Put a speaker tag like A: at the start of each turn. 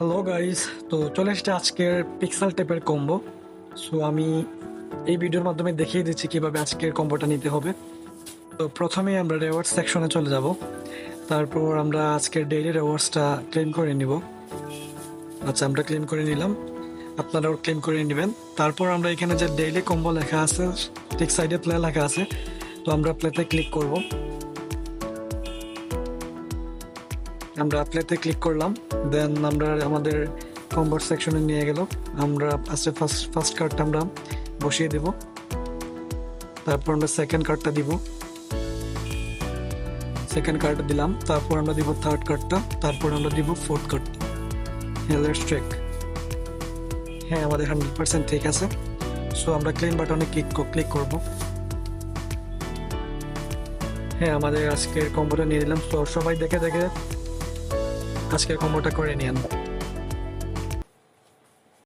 A: Hello guys, তো চলে এসেছে আজকের পিক্সেল টেপের কম্বো। সো আমি এই ভিডিওর মাধ্যমে দেখিয়ে দিচ্ছি কিভাবে আজকের কম্বোটা নিতে হবে। তো প্রথমেই আমরা রিওয়ার্ড সেকশনে চলে যাব। তারপর আমরা আজকের ডেইলি রিওয়ার্ডসটা ক্লেম করে নিব। আচ্ছা, আমরা ক্লেম করে নিলাম, আপনারাও ক্লেম করে নেবেন। তারপর আমরা এখানে যে ডেইলি কম্বো লেখা আছে, ঠিক সাইডে প্লে লেখা আছে, তো আমরা প্লেতে ক্লিক করব। আমরা প্লেতে ক্লিক করলাম, দেন আমরা আমাদের কম্বোর সেকশনে নিয়ে গেল। আমরা আজকে ফার্স্ট কার্ডটা আমরা বসিয়ে দেব, তারপর আমরা সেকেন্ড কার্ডটা দিব, সেকেন্ড কার্ডটা দিলাম, তারপর আমরা দিব থার্ড কার্ডটা, তারপর আমরা দিব ফোর্থ কার্ডটা। হ্যাঁ, লেটস চেক। হ্যাঁ, আমাদের 100% ঠিক আছে। সো আমরা ক্লেম বাটনে ক্লিক করব। হ্যাঁ, আমাদের আজকের কম্বোটা নিয়ে নিলাম। তো সবাই দেখে দেখে আজকের কম্বোটা করে নিয়ে